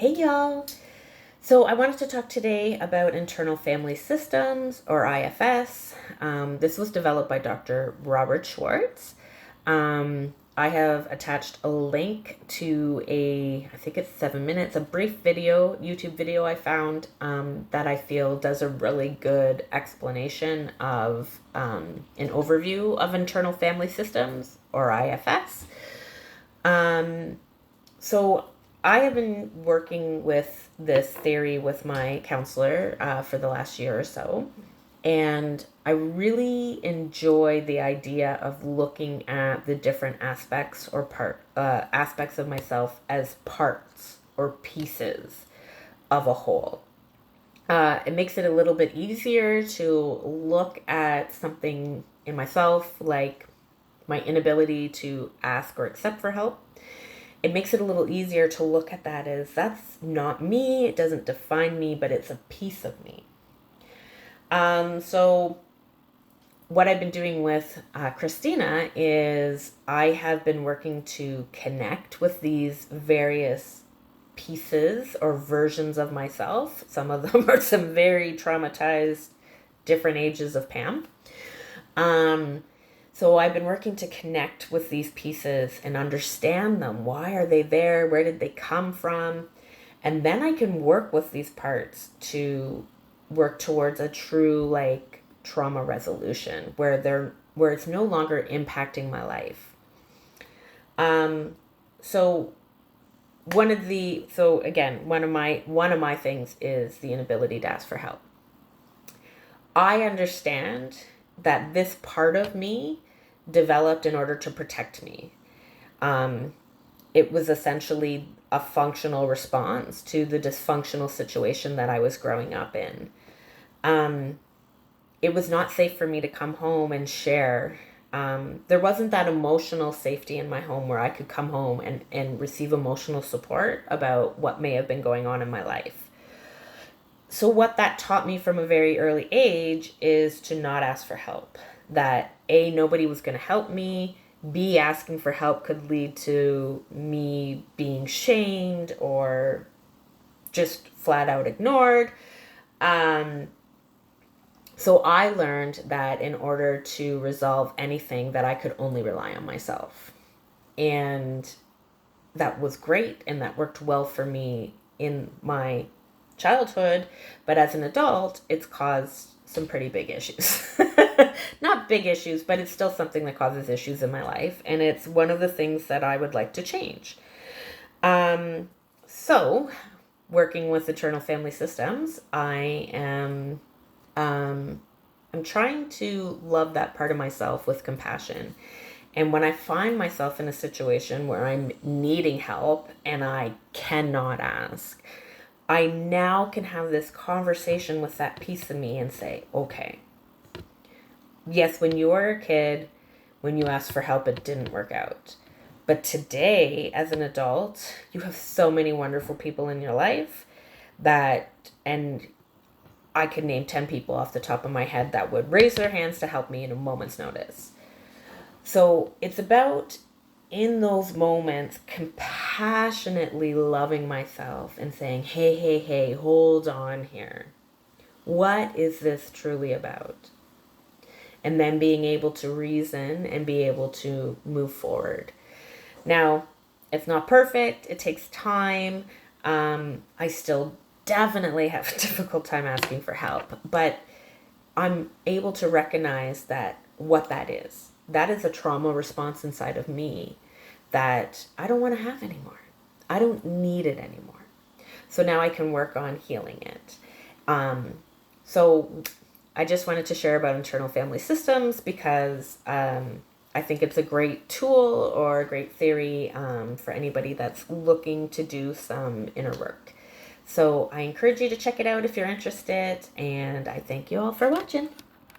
Hey y'all! So I wanted to talk today about internal family systems, or IFS. This was developed by Dr. Robert Schwartz. I have attached a link to I think it's 7 minutes, a brief video, YouTube video I found that I feel does a really good explanation of an overview of internal family systems, or IFS. So I have been working with this theory with my counselor for the last year or so. And I really enjoy the idea of looking at the different aspects of myself as parts or pieces of a whole. It makes it a little bit easier to look at something in myself, like my inability to ask or accept for help. It makes it a little easier to look at that as that's not me, it doesn't define me, but it's a piece of me. So what I've been doing with Christina is I have been working to connect with these various pieces or versions of myself. Some of them are some very traumatized, different ages of Pam. So I've been working to connect with these pieces and understand them. Why are they there? Where did they come from? And then I can work with these parts to work towards a true trauma resolution where it's no longer impacting my life. So one of my things is the inability to ask for help. I understand that this part of me developed in order to protect me. It was essentially a functional response to the dysfunctional situation that I was growing up in. It was not safe for me to come home and share. There wasn't that emotional safety in my home where I could come home and receive emotional support about what may have been going on in my life. So what that taught me from a very early age is to not ask for help. That A, nobody was going to help me. B, asking for help could lead to me being shamed or just flat out ignored. So I learned that in order to resolve anything, that I could only rely on myself. And that was great, and that worked well for me in my childhood, but as an adult, it's caused some pretty big issues. Not big issues, but it's still something that causes issues in my life, and it's one of the things that I would like to change. So working with internal family systems, I'm trying to love that part of myself with compassion. And when I find myself in a situation where I'm needing help and I cannot ask, I now can have this conversation with that piece of me and say, okay, yes, when you were a kid, when you asked for help, it didn't work out. But today, as an adult, you have so many wonderful people in your life and I could name 10 people off the top of my head that would raise their hands to help me in a moment's notice. So it's about, in those moments, compassionately loving myself and saying, hey, hold on here. What is this truly about? And then being able to reason and be able to move forward. Now, it's not perfect. It takes time. I still definitely have a difficult time asking for help, but I'm able to recognize what that is. That is a trauma response inside of me that I don't want to have anymore. I don't need it anymore. So now I can work on healing it. So I just wanted to share about internal family systems because I think it's a great tool or a great theory for anybody that's looking to do some inner work. So I encourage you to check it out if you're interested, and I thank you all for watching.